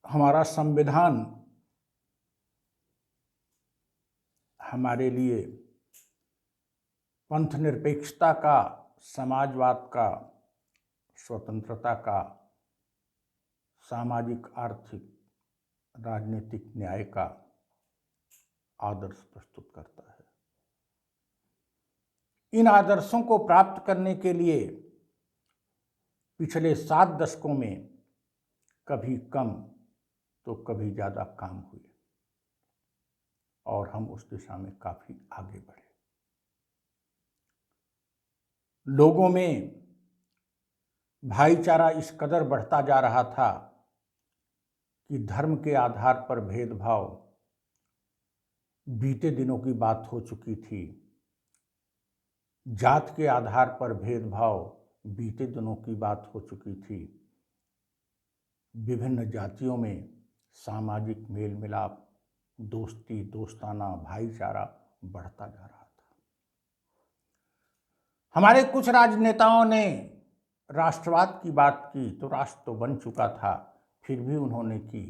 हमारा संविधान हमारे लिए पंथ निरपेक्षता का, समाजवाद का, स्वतंत्रता का, सामाजिक, आर्थिक, राजनीतिक न्याय का आदर्श प्रस्तुत करता है। इन आदर्शों को प्राप्त करने के लिए पिछले 7 दशकों में कभी कम तो कभी ज़्यादा काम हुए और हम उस दिशा में काफ़ी आगे बढ़े। लोगों में भाईचारा इस कदर बढ़ता जा रहा था कि धर्म के आधार पर भेदभाव बीते दिनों की बात हो चुकी थी। जात के आधार पर भेदभाव बीते दिनों की बात हो चुकी थी। विभिन्न जातियों में सामाजिक मेल मिलाप, दोस्ती, दोस्ताना, भाईचारा बढ़ता जा रहा था। हमारे कुछ राजनेताओं ने राष्ट्रवाद की बात की तो राष्ट्र तो बन चुका था, फिर भी उन्होंने की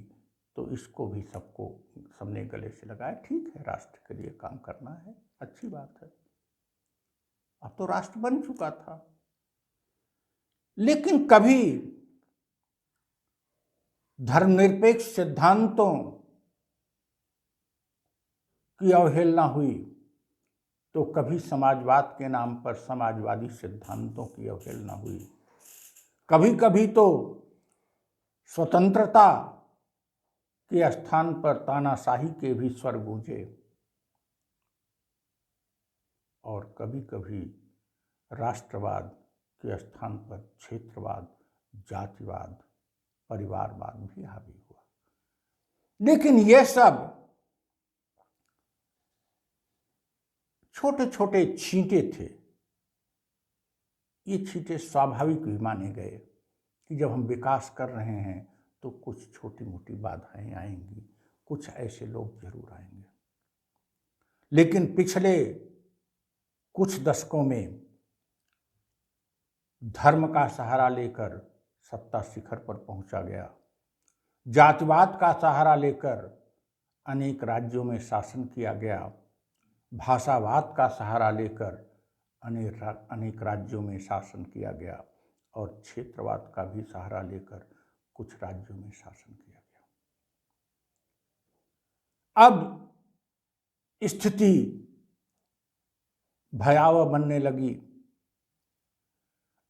तो इसको भी सबने गले से लगाया। ठीक है, राष्ट्र के लिए काम करना है, अच्छी बात है। अब तो राष्ट्र बन चुका था, लेकिन कभी धर्मनिरपेक्ष सिद्धांतों की अवहेलना हुई तो कभी समाजवाद के नाम पर समाजवादी सिद्धांतों की अवहेलना हुई। कभी कभी तो स्वतंत्रता के स्थान पर तानाशाही के भी स्वर गूंजे और कभी कभी राष्ट्रवाद के स्थान पर क्षेत्रवाद, जातिवाद, परिवारवाद भी हावी हुआ। लेकिन ये सब छोटे छोटे छींटे थे। ये छींटे स्वाभाविक भी माने गए कि जब हम विकास कर रहे हैं तो कुछ छोटी मोटी बाधाएं आएंगी, कुछ ऐसे लोग जरूर आएंगे। लेकिन पिछले कुछ दशकों में धर्म का सहारा लेकर सत्ता शिखर पर पहुंचा गया। जातिवाद का सहारा लेकर अनेक राज्यों में शासन किया गया। भाषावाद का सहारा लेकर अनेक राज्यों में शासन किया गया और क्षेत्रवाद का भी सहारा लेकर कुछ राज्यों में शासन किया गया। अब स्थिति भयावह बनने लगी।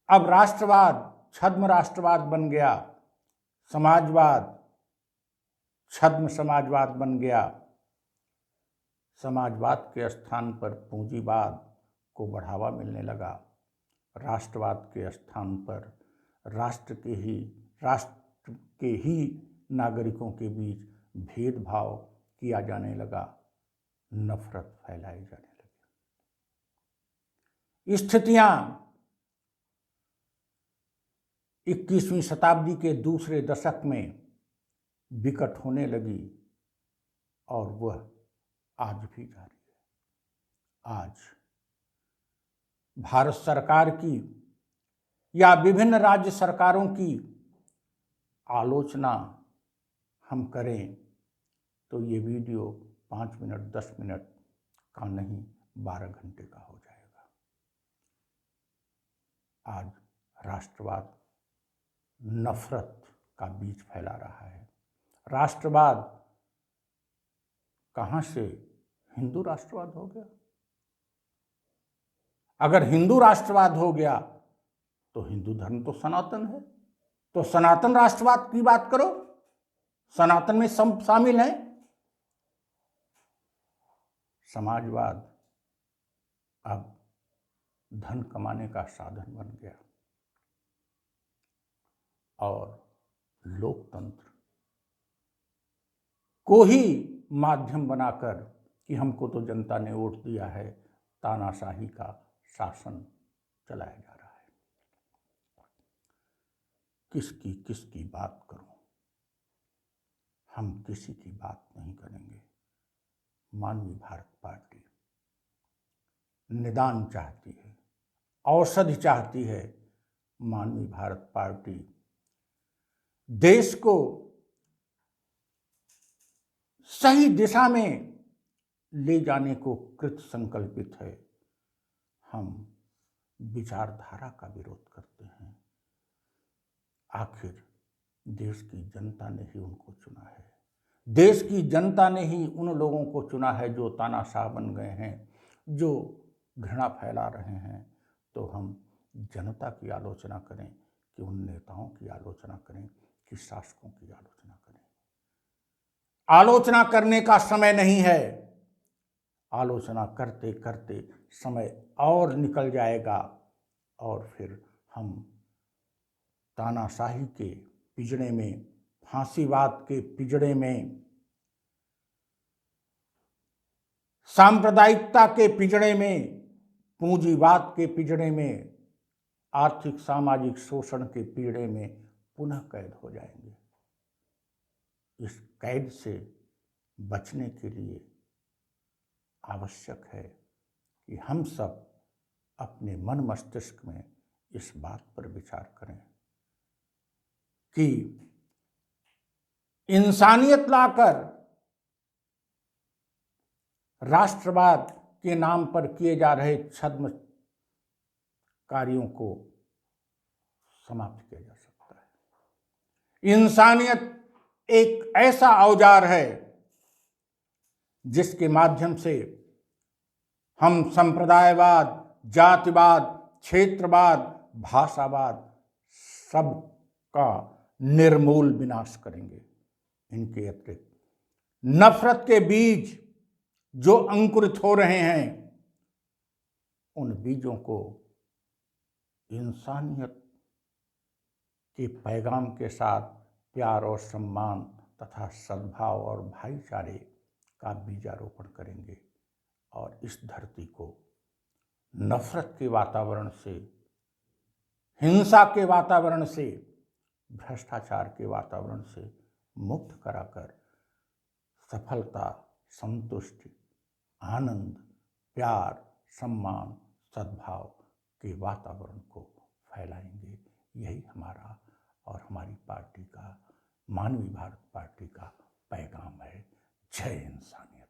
अब राष्ट्रवाद छद्म राष्ट्रवाद बन गया, समाजवाद छद्म समाजवाद बन गया। समाजवाद के स्थान पर पूंजीवाद को बढ़ावा मिलने लगा। राष्ट्रवाद के स्थान पर राष्ट्र के ही नागरिकों के बीच भेदभाव किया जाने लगा, नफरत फैलाई जाने लगी। स्थितियां 21वीं शताब्दी के दूसरे दशक में विकट होने लगी और वह आज भी जारी है। आज भारत सरकार की या विभिन्न राज्य सरकारों की आलोचना हम करें तो ये वीडियो 5 मिनट 10 मिनट का नहीं, 12 घंटे का हो जाएगा। आज राष्ट्रवाद नफरत का बीज फैला रहा है। राष्ट्रवाद कहां से हिंदू राष्ट्रवाद हो गया? अगर हिंदू राष्ट्रवाद हो गया तो हिंदू धर्म तो सनातन है, तो सनातन राष्ट्रवाद की बात करो। सनातन में सब शामिल है। समाजवाद अब धन कमाने का साधन बन गया और लोकतंत्र को ही माध्यम बनाकर कि हमको तो जनता ने वोट दिया है, तानाशाही का शासन चलाया जा रहा है। किसकी बात करूं? हम किसी की बात नहीं करेंगे। मानवीय भारत पार्टी निदान चाहती है, औषधि चाहती है। मानवीय भारत पार्टी देश को सही दिशा में ले जाने को कृत संकल्पित है। हम विचारधारा का विरोध करते हैं। आखिर देश की जनता ने ही उनको चुना है। देश की जनता ने ही उन लोगों को चुना है जो तानाशाह बन गए हैं, जो घृणा फैला रहे हैं। तो हम जनता की आलोचना करें कि उन नेताओं की आलोचना करें कि शासकों की आलोचना करें? आलोचना करने का समय नहीं है। आलोचना करते करते समय और निकल जाएगा और फिर हम तानाशाही के पिंजड़े में, फांसीवाद के पिंजड़े में, सांप्रदायिकता के पिंजड़े में, पूंजीवाद के पिंजड़े में, आर्थिक सामाजिक शोषण के पिंजड़े में पुनः कैद हो जाएंगे। इस कैद से बचने के लिए आवश्यक है कि हम सब अपने मन मस्तिष्क में इस बात पर विचार करें कि इंसानियत लाकर राष्ट्रवाद के नाम पर किए जा रहे छद्म कार्यों को समाप्त किया जा सकता है। इंसानियत एक ऐसा औजार है जिसके माध्यम से हम संप्रदायवाद, जातिवाद, क्षेत्रवाद, भाषावाद सब का निर्मूल विनाश करेंगे। इनके अतिरिक्त नफरत के बीज जो अंकुरित हो रहे हैं, उन बीजों को इंसानियत के पैगाम के साथ प्यार और सम्मान तथा सद्भाव और भाईचारे का बीजारोपण करेंगे और इस धरती को नफरत के वातावरण से, हिंसा के वातावरण से, भ्रष्टाचार के वातावरण से मुक्त कराकर सफलता, संतुष्टि, आनंद, प्यार, सम्मान, सद्भाव के वातावरण को फैलाएंगे। यही हमारा और हमारी पार्टी का, मानवीय भारत पार्टी का पैगाम है। जय इंसानियत।